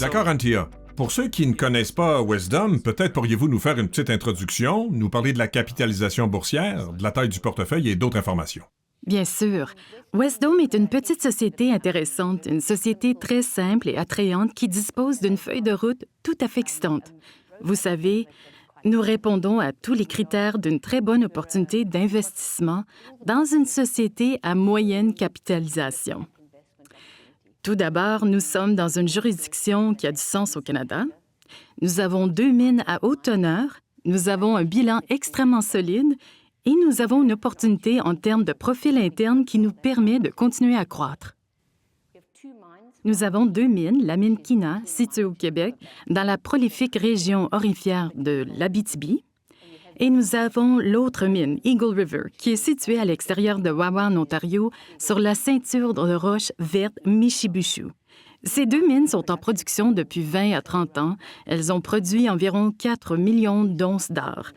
D'accord, Antia. Pour ceux qui ne connaissent pas Wesdom, peut-être pourriez-vous nous faire une petite introduction, nous parler de la capitalisation boursière, de la taille du portefeuille et d'autres informations. Bien sûr. Wesdom est une petite société intéressante, une société très simple et attrayante qui dispose d'une feuille de route tout à fait excitante. Vous savez, nous répondons à tous les critères d'une très bonne opportunité d'investissement dans une société à moyenne capitalisation. Tout d'abord, nous sommes dans une juridiction qui a du sens au Canada. Nous avons 2 mines à haute teneur, nous avons un bilan extrêmement solide et nous avons une opportunité en termes de profil interne qui nous permet de continuer à croître. Nous avons 2 mines, la mine Kina, située au Québec, dans la prolifique région aurifère de l'Abitibi, et nous avons l'autre mine, Eagle River, qui est située à l'extérieur de Wawa, en Ontario, sur la ceinture de roches vertes Michibushu. Ces 2 mines sont en production depuis 20 à 30 ans. Elles ont produit environ 4 millions d'onces d'or.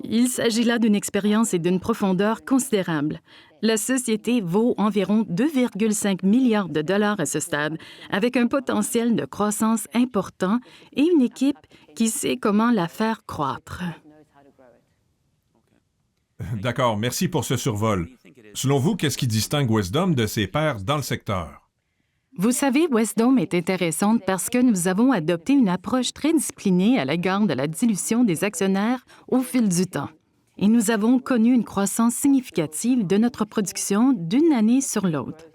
Il s'agit là d'une expérience et d'une profondeur considérables. La société vaut environ 2,5 milliards de dollars à ce stade, avec un potentiel de croissance important et une équipe qui sait comment la faire croître. D'accord, merci pour ce survol. Selon vous, qu'est-ce qui distingue Wesdom de ses pairs dans le secteur? Vous savez, Wesdom est intéressante parce que nous avons adopté une approche très disciplinée à l'égard de la dilution des actionnaires au fil du temps. Et nous avons connu une croissance significative de notre production d'une année sur l'autre.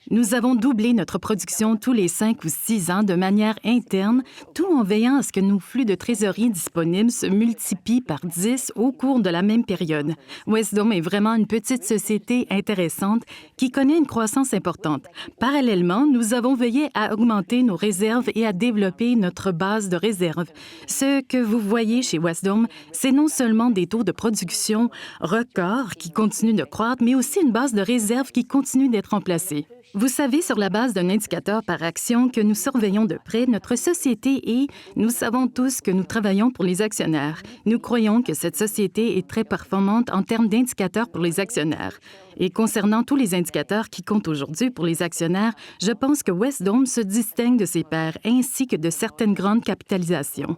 Nous avons doublé notre production tous les 5 ou 6 ans de manière interne, tout en veillant à ce que nos flux de trésorerie disponibles se multiplient par 10 au cours de la même période. Wesdom est vraiment une petite société intéressante qui connaît une croissance importante. Parallèlement, nous avons veillé à augmenter nos réserves et à développer notre base de réserves. Ce que vous voyez chez Wesdom, c'est non seulement des taux de production records qui continuent de croître, mais aussi une base de réserves qui continue d'être remplacée. Vous savez, sur la base d'un indicateur par action que nous surveillons de près, notre société et nous savons tous que nous travaillons pour les actionnaires. Nous croyons que cette société est très performante en termes d'indicateurs pour les actionnaires. Et concernant tous les indicateurs qui comptent aujourd'hui pour les actionnaires, je pense que Wesdom se distingue de ses pairs ainsi que de certaines grandes capitalisations.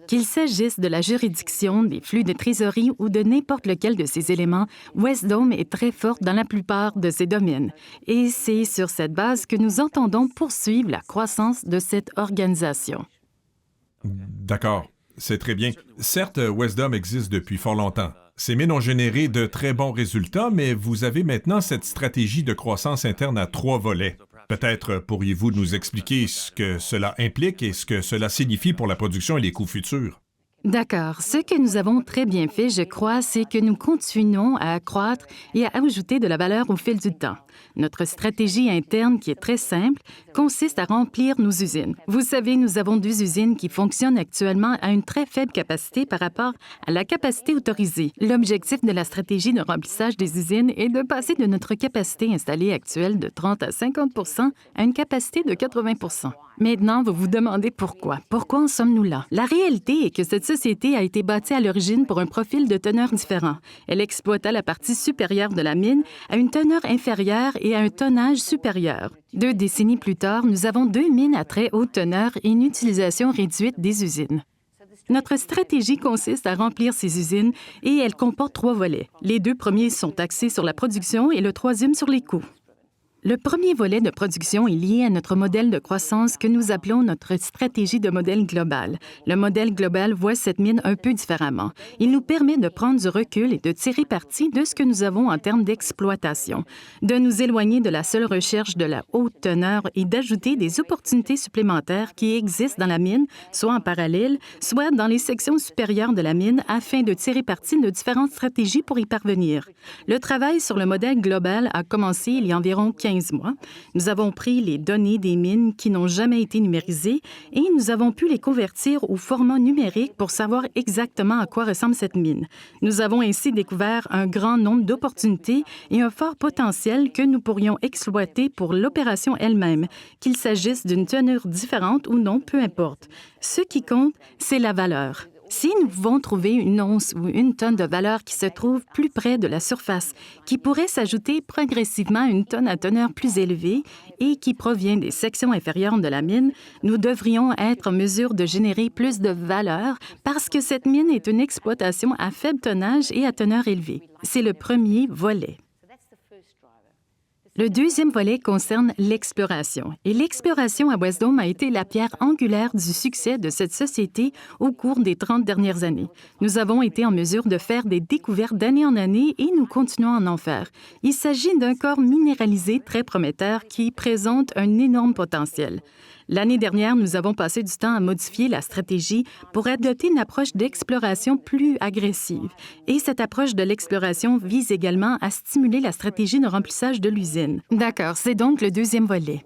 Qu'il s'agisse de la juridiction, des flux de trésorerie ou de n'importe lequel de ces éléments, Wesdom est très forte dans la plupart de ces domaines. Et c'est sur cette base que nous entendons poursuivre la croissance de cette organisation. D'accord, c'est très bien. Certes, Wesdom existe depuis fort longtemps. Ces mines ont généré de très bons résultats, mais vous avez maintenant cette stratégie de croissance interne à 3 volets. Peut-être pourriez-vous nous expliquer ce que cela implique et ce que cela signifie pour la production et les coûts futurs? D'accord. Ce que nous avons très bien fait, je crois, c'est que nous continuons à accroître et à ajouter de la valeur au fil du temps. Notre stratégie interne, qui est très simple, consiste à remplir nos usines. Vous savez, nous avons 2 usines qui fonctionnent actuellement à une très faible capacité par rapport à la capacité autorisée. L'objectif de la stratégie de remplissage des usines est de passer de notre capacité installée actuelle de 30 à 50 % à une capacité de 80 %. Maintenant, vous vous demandez pourquoi. Pourquoi en sommes-nous là? La réalité est que cette société a été bâtie à l'origine pour un profil de teneur différent. Elle exploita la partie supérieure de la mine à une teneur inférieure et à un tonnage supérieur. 2 décennies plus tard, nous avons 2 mines à très haute teneur et une utilisation réduite des usines. Notre stratégie consiste à remplir ces usines et elle comporte 3 volets. Les 2 premiers sont axés sur la production et le 3e sur les coûts. Le premier volet de production est lié à notre modèle de croissance que nous appelons notre stratégie de modèle global. Le modèle global voit cette mine un peu différemment. Il nous permet de prendre du recul et de tirer parti de ce que nous avons en termes d'exploitation, de nous éloigner de la seule recherche de la haute teneur et d'ajouter des opportunités supplémentaires qui existent dans la mine, soit en parallèle, soit dans les sections supérieures de la mine, afin de tirer parti de différentes stratégies pour y parvenir. Le travail sur le modèle global a commencé il y a environ 15 mois. Nous avons pris les données des mines qui n'ont jamais été numérisées et nous avons pu les convertir au format numérique pour savoir exactement à quoi ressemble cette mine. Nous avons ainsi découvert un grand nombre d'opportunités et un fort potentiel que nous pourrions exploiter pour l'opération elle-même, qu'il s'agisse d'une teneur différente ou non, peu importe. Ce qui compte, c'est la valeur. Si nous pouvons trouver une once ou une tonne de valeur qui se trouve plus près de la surface, qui pourrait s'ajouter progressivement à une tonne à teneur plus élevée et qui provient des sections inférieures de la mine, nous devrions être en mesure de générer plus de valeur parce que cette mine est une exploitation à faible tonnage et à teneur élevée. C'est le premier volet. Le deuxième volet concerne l'exploration. Et l'exploration à West Dome a été la pierre angulaire du succès de cette société au cours des 30 dernières années. Nous avons été en mesure de faire des découvertes d'année en année et nous continuons à en faire. Il s'agit d'un corps minéralisé très prometteur qui présente un énorme potentiel. L'année dernière, nous avons passé du temps à modifier la stratégie pour adopter une approche d'exploration plus agressive. Et cette approche de l'exploration vise également à stimuler la stratégie de remplissage de l'usine. D'accord, c'est donc le deuxième volet.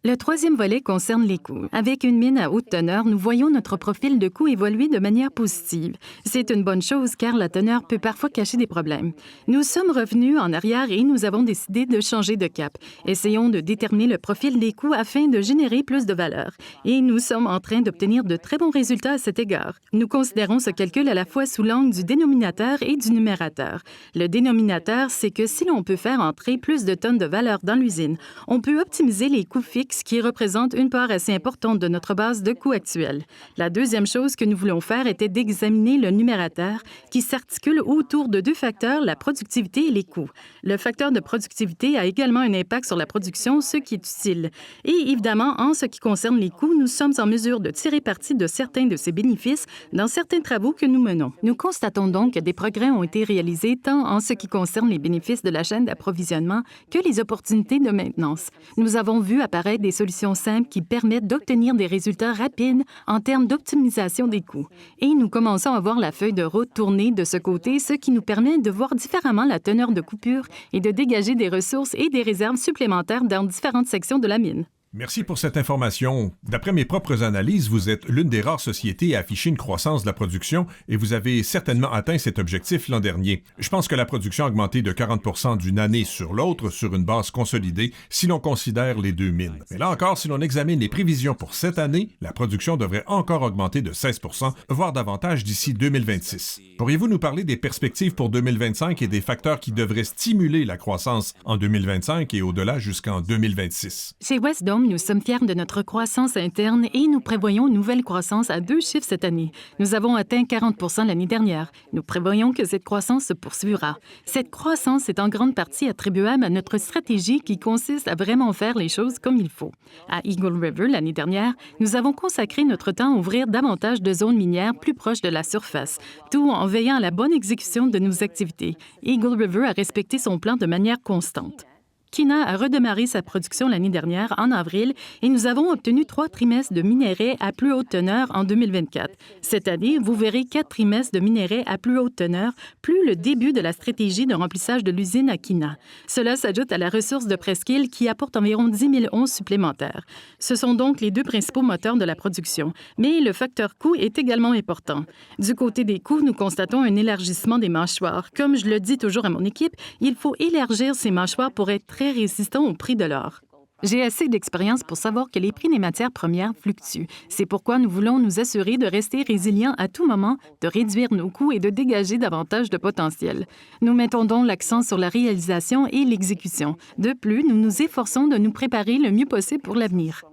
Le troisième volet concerne les coûts. Avec une mine à haute teneur, nous voyons notre profil de coût évoluer de manière positive. C'est une bonne chose car la teneur peut parfois cacher des problèmes. Nous sommes revenus en arrière et nous avons décidé de changer de cap. Essayons de déterminer le profil des coûts afin de générer plus de valeur. Et nous sommes en train d'obtenir de très bons résultats à cet égard. Nous considérons ce calcul à la fois sous l'angle du dénominateur et du numérateur. Le dénominateur, c'est que si l'on peut faire entrer plus de tonnes de valeur dans l'usine, on peut optimiser les coûts fixes qui représente une part assez importante de notre base de coûts actuelle. La deuxième chose que nous voulons faire était d'examiner le numérateur qui s'articule autour de deux facteurs, la productivité et les coûts. Le facteur de productivité a également un impact sur la production, ce qui est utile. Et évidemment, en ce qui concerne les coûts, nous sommes en mesure de tirer parti de certains de ces bénéfices dans certains travaux que nous menons. Nous constatons donc que des progrès ont été réalisés tant en ce qui concerne les bénéfices de la chaîne d'approvisionnement que les opportunités de maintenance. Nous avons vu apparaître des solutions simples qui permettent d'obtenir des résultats rapides en termes d'optimisation des coûts. Et nous commençons à voir la feuille de route tourner de ce côté, ce qui nous permet de voir différemment la teneur de coupure et de dégager des ressources et des réserves supplémentaires dans différentes sections de la mine. Merci pour cette information. D'après mes propres analyses, vous êtes l'une des rares sociétés à afficher une croissance de la production et vous avez certainement atteint cet objectif l'an dernier. Je pense que la production a augmenté de 40% d'une année sur l'autre sur une base consolidée si l'on considère les deux mines. Mais là encore, si l'on examine les prévisions pour cette année, la production devrait encore augmenter de 16%, voire davantage d'ici 2026. Pourriez-vous nous parler des perspectives pour 2025 et des facteurs qui devraient stimuler la croissance en 2025 et au-delà jusqu'en 2026? Chez West Dome, nous sommes fiers de notre croissance interne et nous prévoyons une nouvelle croissance à 2 chiffres cette année. Nous avons atteint 40% l'année dernière. Nous prévoyons que cette croissance se poursuivra. Cette croissance est en grande partie attribuable à notre stratégie qui consiste à vraiment faire les choses comme il faut. À Eagle River, l'année dernière, nous avons consacré notre temps à ouvrir davantage de zones minières plus proches de la surface, tout en veillant à la bonne exécution de nos activités. Eagle River a respecté son plan de manière constante. Kina a redémarré sa production l'année dernière, en avril, et nous avons obtenu 3 trimestres de minerais à plus haute teneur en 2024. Cette année, vous verrez 4 trimestres de minerais à plus haute teneur, plus le début de la stratégie de remplissage de l'usine à Kina. Cela s'ajoute à la ressource de Presqu'île qui apporte environ 10 000 onces supplémentaires. Ce sont donc les deux principaux moteurs de la production, mais le facteur coût est également important. Du côté des coûts, nous constatons un élargissement des mâchoires. Comme je le dis toujours à mon équipe, il faut élargir ces mâchoires pour être très résistant au prix de l'or. J'ai assez d'expérience pour savoir que les prix des matières premières fluctuent. C'est pourquoi nous voulons nous assurer de rester résilients à tout moment, de réduire nos coûts et de dégager davantage de potentiel. Nous mettons donc l'accent sur la réalisation et l'exécution. De plus, nous nous efforçons de nous préparer le mieux possible pour l'avenir.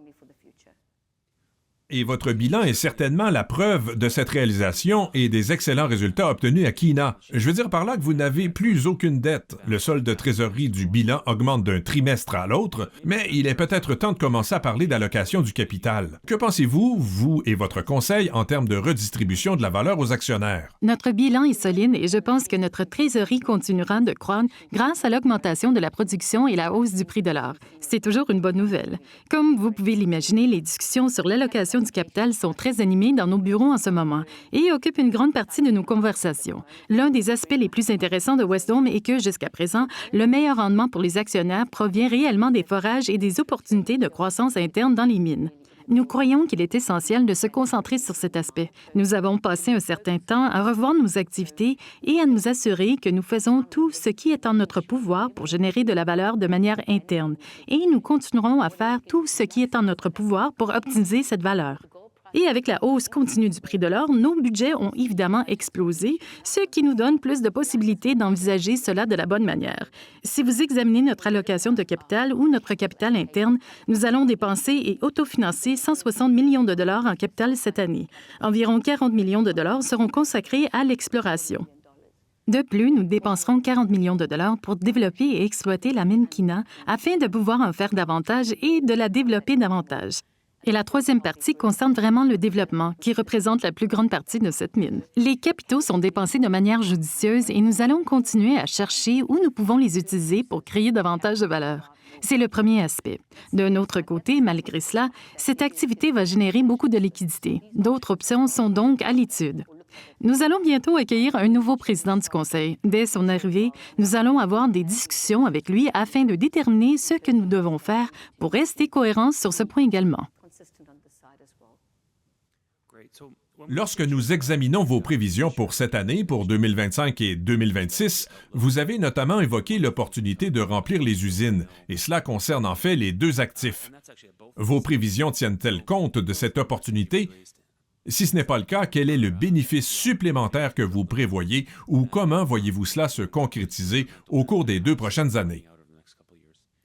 Et votre bilan est certainement la preuve de cette réalisation et des excellents résultats obtenus à Kina. Je veux dire par là que vous n'avez plus aucune dette. Le solde de trésorerie du bilan augmente d'un trimestre à l'autre, mais il est peut-être temps de commencer à parler d'allocation du capital. Que pensez-vous, vous et votre conseil, en termes de redistribution de la valeur aux actionnaires? Notre bilan est solide et je pense que notre trésorerie continuera de croître grâce à l'augmentation de la production et la hausse du prix de l'or. C'est toujours une bonne nouvelle. Comme vous pouvez l'imaginer, les discussions sur l'allocation du capital sont très animées dans nos bureaux en ce moment et occupent une grande partie de nos conversations. L'un des aspects les plus intéressants de West Dome est que, jusqu'à présent, le meilleur rendement pour les actionnaires provient réellement des forages et des opportunités de croissance interne dans les mines. Nous croyons qu'il est essentiel de se concentrer sur cet aspect. Nous avons passé un certain temps à revoir nos activités et à nous assurer que nous faisons tout ce qui est en notre pouvoir pour générer de la valeur de manière interne. Et nous continuerons à faire tout ce qui est en notre pouvoir pour optimiser cette valeur. Et avec la hausse continue du prix de l'or, nos budgets ont évidemment explosé, ce qui nous donne plus de possibilités d'envisager cela de la bonne manière. Si vous examinez notre allocation de capital ou notre capital interne, nous allons dépenser et autofinancer 160 millions de dollars en capital cette année. Environ 40 millions de dollars seront consacrés à l'exploration. De plus, nous dépenserons 40 millions de dollars pour développer et exploiter la mine Kina afin de pouvoir en faire davantage et de la développer davantage. Et la troisième partie concerne vraiment le développement, qui représente la plus grande partie de cette mine. Les capitaux sont dépensés de manière judicieuse et nous allons continuer à chercher où nous pouvons les utiliser pour créer davantage de valeur. C'est le premier aspect. D'un autre côté, malgré cela, cette activité va générer beaucoup de liquidités. D'autres options sont donc à l'étude. Nous allons bientôt accueillir un nouveau président du Conseil. Dès son arrivée, nous allons avoir des discussions avec lui afin de déterminer ce que nous devons faire pour rester cohérents sur ce point également. Lorsque nous examinons vos prévisions pour cette année, pour 2025 et 2026, vous avez notamment évoqué l'opportunité de remplir les usines, et cela concerne en fait les deux actifs. Vos prévisions tiennent-elles compte de cette opportunité? Si ce n'est pas le cas, quel est le bénéfice supplémentaire que vous prévoyez ou comment voyez-vous cela se concrétiser au cours des 2 prochaines années?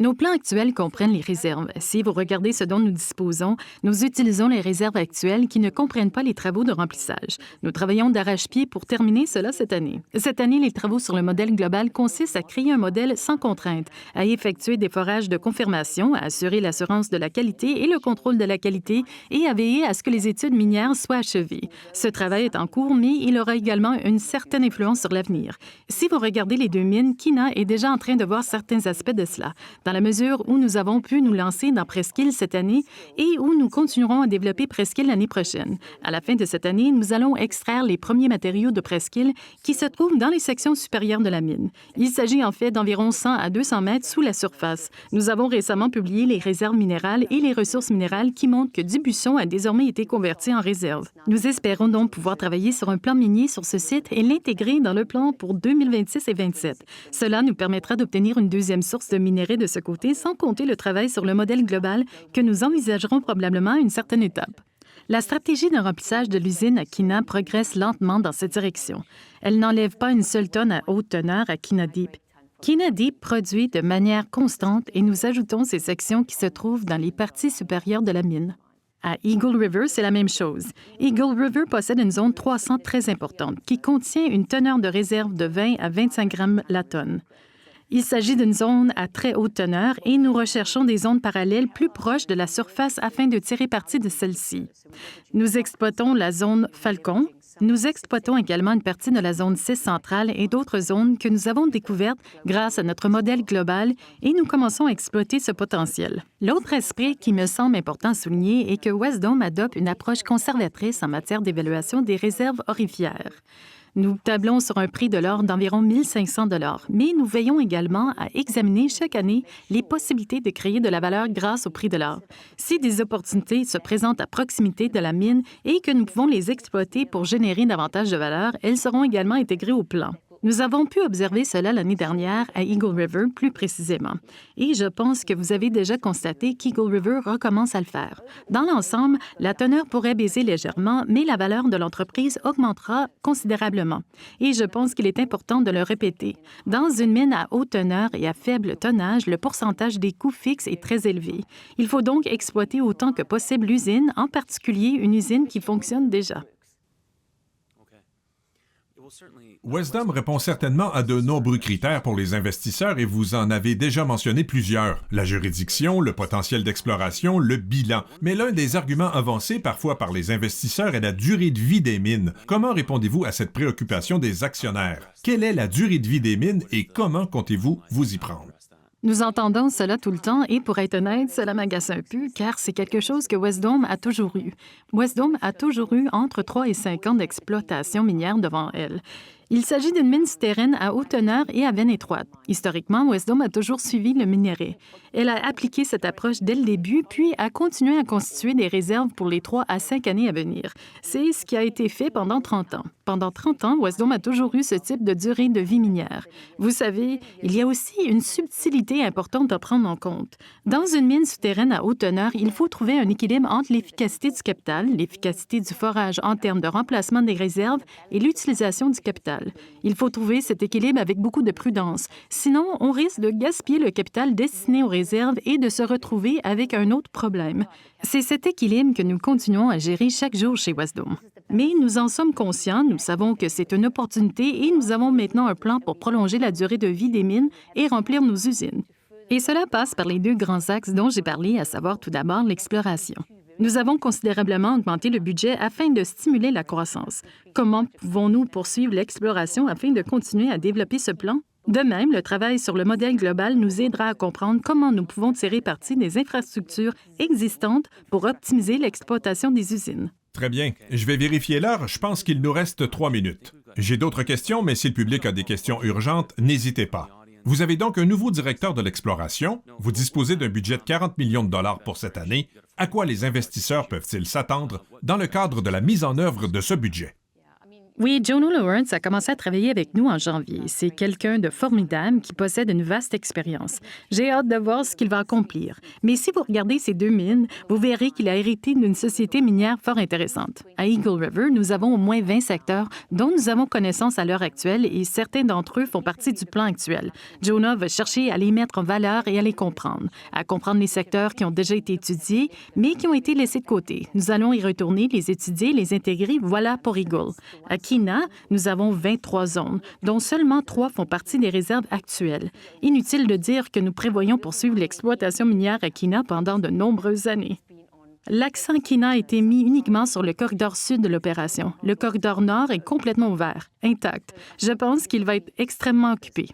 Nos plans actuels comprennent les réserves. Si vous regardez ce dont nous disposons, nous utilisons les réserves actuelles qui ne comprennent pas les travaux de remplissage. Nous travaillons d'arrache-pied pour terminer cela cette année. Cette année, les travaux sur le modèle global consistent à créer un modèle sans contrainte, à effectuer des forages de confirmation, à assurer l'assurance de la qualité et le contrôle de la qualité et à veiller à ce que les études minières soient achevées. Ce travail est en cours, mais il aura également une certaine influence sur l'avenir. Si vous regardez les deux mines, Kina est déjà en train de voir certains aspects de cela. Dans la mesure où nous avons pu nous lancer dans Presqu'île cette année et où nous continuerons à développer Presqu'île l'année prochaine. À la fin de cette année, nous allons extraire les premiers matériaux de Presqu'île qui se trouvent dans les sections supérieures de la mine. Il s'agit en fait d'environ 100 à 200 mètres sous la surface. Nous avons récemment publié les réserves minérales et les ressources minérales qui montrent que Dubuisson a désormais été converti en réserve. Nous espérons donc pouvoir travailler sur un plan minier sur ce site et l'intégrer dans le plan pour 2026 et 2027. Cela nous permettra d'obtenir une deuxième source de minerais de ce côté, sans compter le travail sur le modèle global que nous envisagerons probablement à une certaine étape. La stratégie de remplissage de l'usine à Kina progresse lentement dans cette direction. Elle n'enlève pas une seule tonne à haute teneur à Kina Deep. Kina Deep produit de manière constante et nous ajoutons ces sections qui se trouvent dans les parties supérieures de la mine. À Eagle River, c'est la même chose. Eagle River possède une zone 300 très importante qui contient une teneur de réserve de 20 à 25 grammes la tonne. Il s'agit d'une zone à très haute teneur et nous recherchons des zones parallèles plus proches de la surface afin de tirer parti de celle-ci. Nous exploitons la zone Falcon. Nous exploitons également une partie de la zone 6 centrale et d'autres zones que nous avons découvertes grâce à notre modèle global et nous commençons à exploiter ce potentiel. L'autre aspect qui me semble important à souligner est que Wesdome adopte une approche conservatrice en matière d'évaluation des réserves aurifères. Nous tablons sur un prix de l'or d'environ 1 500 $, mais nous veillons également à examiner chaque année les possibilités de créer de la valeur grâce au prix de l'or. Si des opportunités se présentent à proximité de la mine et que nous pouvons les exploiter pour générer davantage de valeur, elles seront également intégrées au plan. Nous avons pu observer cela l'année dernière à Eagle River plus précisément. Et je pense que vous avez déjà constaté qu'Eagle River recommence à le faire. Dans l'ensemble, la teneur pourrait baisser légèrement, mais la valeur de l'entreprise augmentera considérablement. Et je pense qu'il est important de le répéter. Dans une mine à haute teneur et à faible tonnage, le pourcentage des coûts fixes est très élevé. Il faut donc exploiter autant que possible l'usine, en particulier une usine qui fonctionne déjà. Wesdome répond certainement à de nombreux critères pour les investisseurs et vous en avez déjà mentionné plusieurs. La juridiction, le potentiel d'exploration, le bilan. Mais l'un des arguments avancés parfois par les investisseurs est la durée de vie des mines. Comment répondez-vous à cette préoccupation des actionnaires? Quelle est la durée de vie des mines et comment comptez-vous vous y prendre? Nous entendons cela tout le temps et pour être honnête, cela m'agace un peu car c'est quelque chose que Wesdome a toujours eu. Wesdome a toujours eu entre 3 et 5 ans d'exploitation minière devant elle. Il s'agit d'une mine souterraine à haute teneur et à veine étroite. Historiquement, Wesdome a toujours suivi le minerai. Elle a appliqué cette approche dès le début, puis a continué à constituer des réserves pour les 3 à 5 années à venir. C'est ce qui a été fait pendant 30 ans. Pendant 30 ans, Wesdome a toujours eu ce type de durée de vie minière. Vous savez, il y a aussi une subtilité importante à prendre en compte. Dans une mine souterraine à haute teneur, il faut trouver un équilibre entre l'efficacité du capital, l'efficacité du forage en termes de remplacement des réserves et l'utilisation du capital. Il faut trouver cet équilibre avec beaucoup de prudence. Sinon, on risque de gaspiller le capital destiné aux réserves et de se retrouver avec un autre problème. C'est cet équilibre que nous continuons à gérer chaque jour chez Wesdome. Mais nous en sommes conscients, nous savons que c'est une opportunité et nous avons maintenant un plan pour prolonger la durée de vie des mines et remplir nos usines. Et cela passe par les deux grands axes dont j'ai parlé, à savoir tout d'abord l'exploration. Nous avons considérablement augmenté le budget afin de stimuler la croissance. Comment pouvons-nous poursuivre l'exploration afin de continuer à développer ce plan? De même, le travail sur le modèle global nous aidera à comprendre comment nous pouvons tirer parti des infrastructures existantes pour optimiser l'exploitation des usines. Très bien. Je vais vérifier l'heure. Je pense qu'il nous reste 3 minutes. J'ai d'autres questions, mais si le public a des questions urgentes, n'hésitez pas. Vous avez donc un nouveau directeur de l'exploration. Vous disposez d'un budget de 40 millions de dollars pour cette année. À quoi les investisseurs peuvent-ils s'attendre dans le cadre de la mise en œuvre de ce budget? Oui, Jono Lawrence a commencé à travailler avec nous en janvier. C'est quelqu'un de formidable qui possède une vaste expérience. J'ai hâte de voir ce qu'il va accomplir. Mais si vous regardez ces deux mines, vous verrez qu'il a hérité d'une société minière fort intéressante. À Eagle River, nous avons au moins 20 secteurs dont nous avons connaissance à l'heure actuelle et certains d'entre eux font partie du plan actuel. Jono va chercher à les mettre en valeur et à les comprendre les secteurs qui ont déjà été étudiés, mais qui ont été laissés de côté. Nous allons y retourner, les étudier, les intégrer. Voilà pour Eagle. À Kina, nous avons 23 zones, dont seulement 3 font partie des réserves actuelles. Inutile de dire que nous prévoyons poursuivre l'exploitation minière à Kina pendant de nombreuses années. L'accent Kina a été mis uniquement sur le corridor sud de l'opération. Le corridor nord est complètement ouvert, intact. Je pense qu'il va être extrêmement occupé.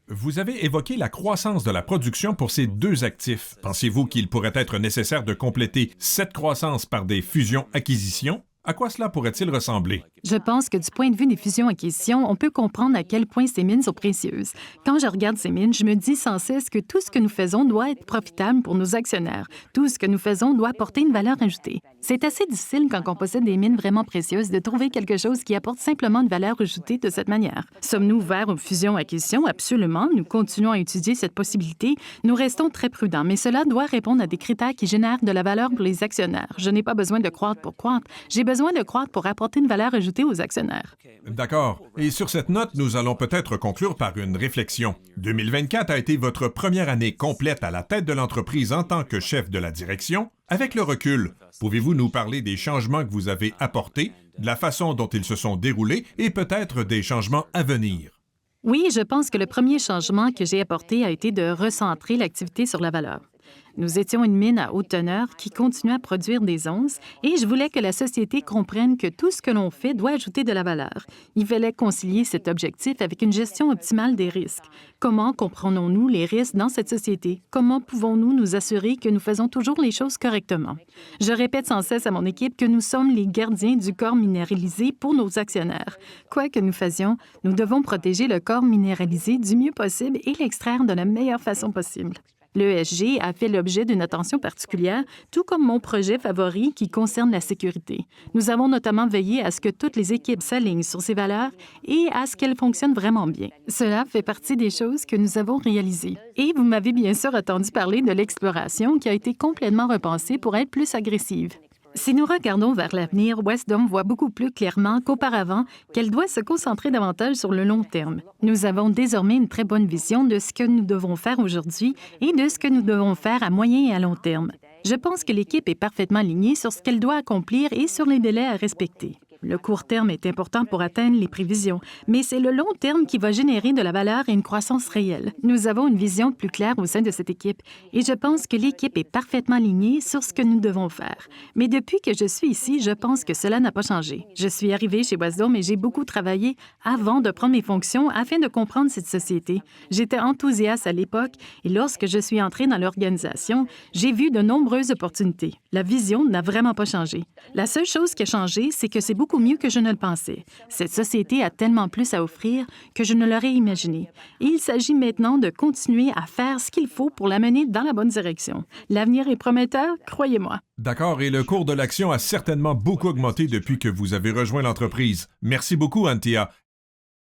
Vous avez évoqué la croissance de la production pour ces deux actifs. Pensez-vous qu'il pourrait être nécessaire de compléter cette croissance par des fusions-acquisitions? À quoi cela pourrait-il ressembler? Je pense que du point de vue des fusions-acquisitions, on peut comprendre à quel point ces mines sont précieuses. Quand je regarde ces mines, je me dis sans cesse que tout ce que nous faisons doit être profitable pour nos actionnaires. Tout ce que nous faisons doit apporter une valeur ajoutée. C'est assez difficile quand on possède des mines vraiment précieuses de trouver quelque chose qui apporte simplement une valeur ajoutée de cette manière. Sommes-nous ouverts aux fusions-acquisitions? Absolument. Nous continuons à étudier cette possibilité. Nous restons très prudents, mais cela doit répondre à des critères qui génèrent de la valeur pour les actionnaires. Je n'ai pas besoin de croître pour croître. J'ai besoin de croître pour apporter une valeur ajoutée aux actionnaires. D'accord. Et sur cette note, nous allons peut-être conclure par une réflexion. 2024 a été votre première année complète à la tête de l'entreprise en tant que chef de la direction. Avec le recul, pouvez-vous nous parler des changements que vous avez apportés, de la façon dont ils se sont déroulés et peut-être des changements à venir? Oui, je pense que le premier changement que j'ai apporté a été de recentrer l'activité sur la valeur. Nous étions une mine à haute teneur qui continuait à produire des onces et je voulais que la société comprenne que tout ce que l'on fait doit ajouter de la valeur. Il fallait concilier cet objectif avec une gestion optimale des risques. Comment comprenons-nous les risques dans cette société? Comment pouvons-nous nous assurer que nous faisons toujours les choses correctement? Je répète sans cesse à mon équipe que nous sommes les gardiens du corps minéralisé pour nos actionnaires. Quoi que nous fassions, nous devons protéger le corps minéralisé du mieux possible et l'extraire de la meilleure façon possible. L'ESG a fait l'objet d'une attention particulière, tout comme mon projet favori qui concerne la sécurité. Nous avons notamment veillé à ce que toutes les équipes s'alignent sur ces valeurs et à ce qu'elles fonctionnent vraiment bien. Cela fait partie des choses que nous avons réalisées. Et vous m'avez bien sûr entendu parler de l'exploration qui a été complètement repensée pour être plus agressive. Si nous regardons vers l'avenir, Wesdome voit beaucoup plus clairement qu'auparavant qu'elle doit se concentrer davantage sur le long terme. Nous avons désormais une très bonne vision de ce que nous devons faire aujourd'hui et de ce que nous devons faire à moyen et à long terme. Je pense que l'équipe est parfaitement alignée sur ce qu'elle doit accomplir et sur les délais à respecter. Le court terme est important pour atteindre les prévisions, mais c'est le long terme qui va générer de la valeur et une croissance réelle. Nous avons une vision plus claire au sein de cette équipe et je pense que l'équipe est parfaitement alignée sur ce que nous devons faire. Mais depuis que je suis ici, je pense que cela n'a pas changé. Je suis arrivée chez Wesdome et j'ai beaucoup travaillé avant de prendre mes fonctions afin de comprendre cette société. J'étais enthousiaste à l'époque et lorsque je suis entrée dans l'organisation, j'ai vu de nombreuses opportunités. La vision n'a vraiment pas changé. La seule chose qui a changé, c'est que c'est beaucoup beaucoup mieux que je ne le pensais. Cette société a tellement plus à offrir que je ne l'aurais imaginé. Et il s'agit maintenant de continuer à faire ce qu'il faut pour la mener dans la bonne direction. L'avenir est prometteur, croyez-moi. D'accord, et le cours de l'action a certainement beaucoup augmenté depuis que vous avez rejoint l'entreprise. Merci beaucoup, Antia,